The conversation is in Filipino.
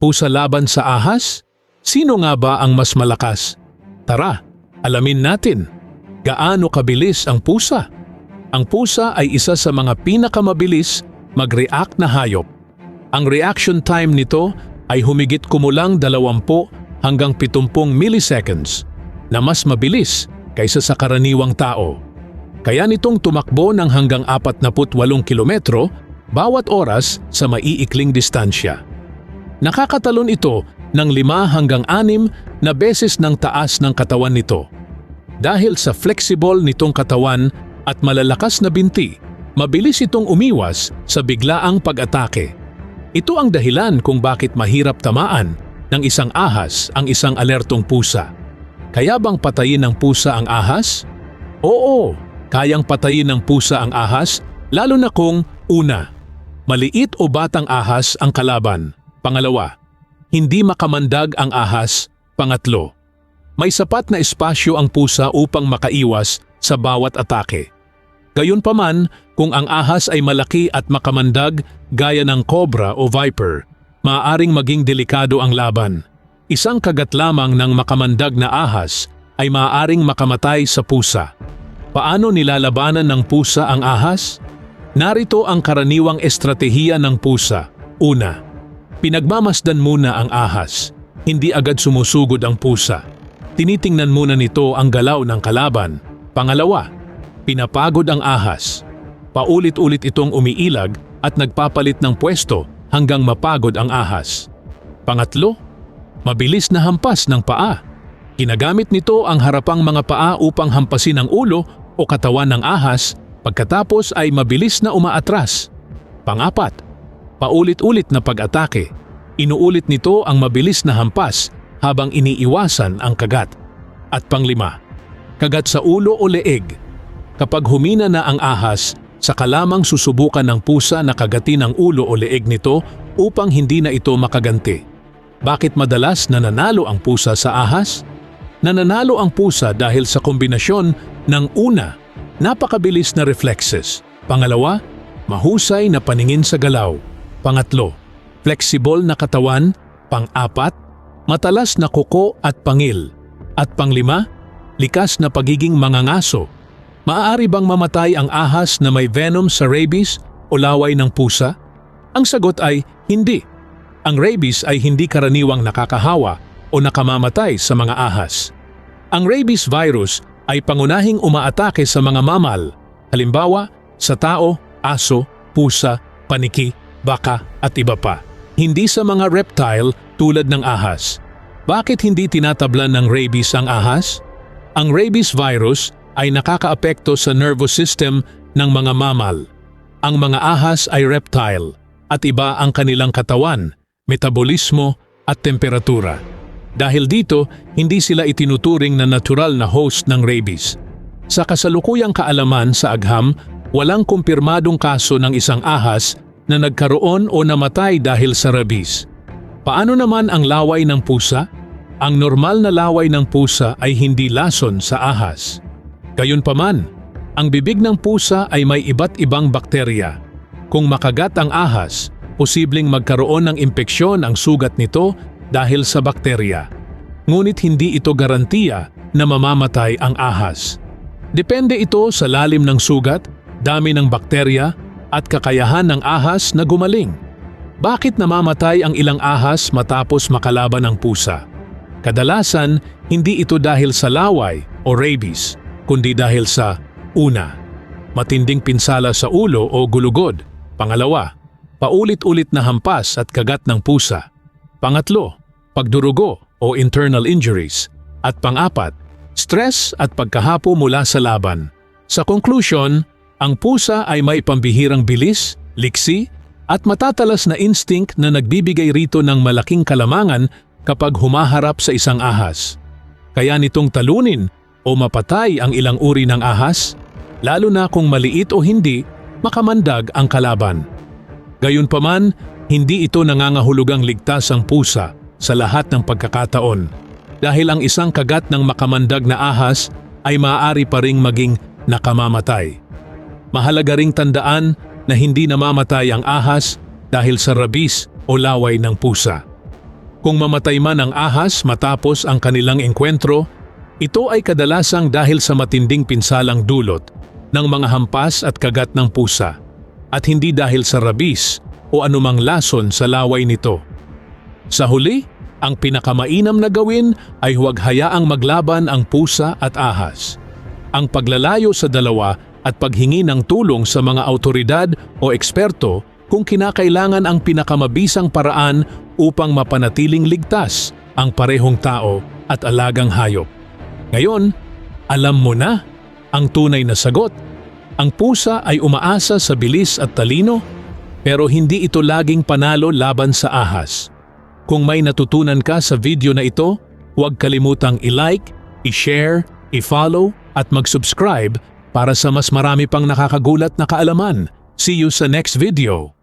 Pusa laban sa ahas? Sino nga ba ang mas malakas? Tara, alamin natin. Gaano kabilis ang pusa? Ang pusa ay isa sa mga pinakamabilis mag-react na hayop. Ang reaction time nito ay humigit kumulang 20 hanggang 70 milliseconds na mas mabilis kaysa sa karaniwang tao. Kaya nitong tumakbo ng hanggang 48 kilometro bawat oras sa maiikling distansya. Nakakatalon ito ng 5 hanggang 6 na beses ng taas ng katawan nito. Dahil sa flexible nitong katawan at malalakas na binti, mabilis itong umiwas sa biglaang pag-atake. Ito ang dahilan kung bakit mahirap tamaan ng isang ahas ang isang alertong pusa. Kaya bang patayin ng pusa ang ahas? Oo, kayang patayin ng pusa ang ahas, lalo na kung una, maliit o batang ahas ang kalaban. Pangalawa, hindi makamandag ang ahas. Pangatlo, may sapat na espasyo ang pusa upang makaiwas sa bawat atake. Gayunpaman, kung ang ahas ay malaki at makamandag gaya ng cobra o viper, maaaring maging delikado ang laban. Isang kagat lamang ng makamandag na ahas ay maaaring makamatay sa pusa. Paano nilalabanan ng pusa ang ahas? Narito ang karaniwang estratehiya ng pusa. Una, pinagmamasdan muna ang ahas. Hindi agad sumusugod ang pusa. Tinitingnan muna nito ang galaw ng kalaban. Pangalawa, pinapagod ang ahas. Paulit-ulit itong umiilag at nagpapalit ng pwesto hanggang mapagod ang ahas. Pangatlo, mabilis na hampas ng paa. Ginagamit nito ang harapang mga paa upang hampasin ang ulo o katawan ng ahas, pagkatapos ay mabilis na umaatras. Pangapat, paulit-ulit na pag-atake. Inuulit nito ang mabilis na hampas habang iniiwasan ang kagat. At panglima, kagat sa ulo o leeg. Kapag humina na ang ahas, saka lamang susubukan ng pusa na kagatin ang ulo o leeg nito upang hindi na ito makaganti. Bakit madalas nananalo ang pusa sa ahas? Nananalo ang pusa dahil sa kombinasyon ng una, napakabilis na reflexes. Pangalawa, mahusay na paningin sa galaw. Pangatlo, flexible na katawan. Pang-apat, matalas na kuko at pangil. At panglima, likas na pagiging mangangaso. Maaari bang mamatay ang ahas na may venom sa rabies o laway ng pusa? Ang sagot ay hindi. Ang rabies ay hindi karaniwang nakakahawa o nakamamatay sa mga ahas. Ang rabies virus ay pangunahing umaatake sa mga mamal, halimbawa sa tao, aso, pusa, paniki, baka at iba pa. Hindi sa mga reptile tulad ng ahas. Bakit hindi tinatablan ng rabies ang ahas? Ang rabies virus ay nakakaapekto sa nervous system ng mga mamal. Ang mga ahas ay reptile at iba ang kanilang katawan, metabolismo at temperatura. Dahil dito, hindi sila itinuturing na natural na host ng rabies. Sa kasalukuyang kaalaman sa agham, walang kumpirmadong kaso ng isang ahas na nagkaroon o namatay dahil sa rabies. Paano naman ang laway ng pusa? Ang normal na laway ng pusa ay hindi lason sa ahas. Gayunpaman, ang bibig ng pusa ay may iba't ibang bakterya. Kung makagat ang ahas, posibleng magkaroon ng impeksyon ang sugat nito dahil sa bakterya. Ngunit hindi ito garantiya na mamamatay ang ahas. Depende ito sa lalim ng sugat, dami ng bakterya, at kakayahan ng ahas na gumaling. Bakit namamatay ang ilang ahas matapos makalaban ng pusa? Kadalasan, hindi ito dahil sa laway o rabies, kundi dahil sa una, matinding pinsala sa ulo o gulugod. Pangalawa, paulit-ulit na hampas at kagat ng pusa. Pangatlo, pagdurugo o internal injuries. At pang-apat, stress at pagkahapo mula sa laban. Sa conclusion, ang pusa ay may pambihirang bilis, liksi, at matatalas na instinct na nagbibigay rito ng malaking kalamangan kapag humaharap sa isang ahas. Kaya nitong talunin o mapatay ang ilang uri ng ahas, lalo na kung maliit o hindi, makamandag ang kalaban. Gayunpaman, hindi ito nangangahulugang ligtas ang pusa sa lahat ng pagkakataon, dahil ang isang kagat ng makamandag na ahas ay maaari pa ring maging nakamamatay. Mahalaga ring tandaan na hindi namamatay ang ahas dahil sa rabies o laway ng pusa. Kung mamatay man ang ahas matapos ang kanilang engkwentro, ito ay kadalasang dahil sa matinding pinsalang dulot ng mga hampas at kagat ng pusa at hindi dahil sa rabis o anumang lason sa laway nito. Sa huli, ang pinakamainam na gawin ay huwag hayaang maglaban ang pusa at ahas. Ang paglalayo sa dalawa at paghingi ng tulong sa mga awtoridad o eksperto kung kinakailangan ang pinakamabisang paraan upang mapanatiling ligtas ang parehong tao at alagang hayop. Ngayon, alam mo na ang tunay na sagot. Ang pusa ay umaasa sa bilis at talino, pero hindi ito laging panalo laban sa ahas. Kung may natutunan ka sa video na ito, huwag kalimutang i-like, i-share, i-follow at mag-subscribe para sa mas marami pang nakakagulat na kaalaman. See you sa next video.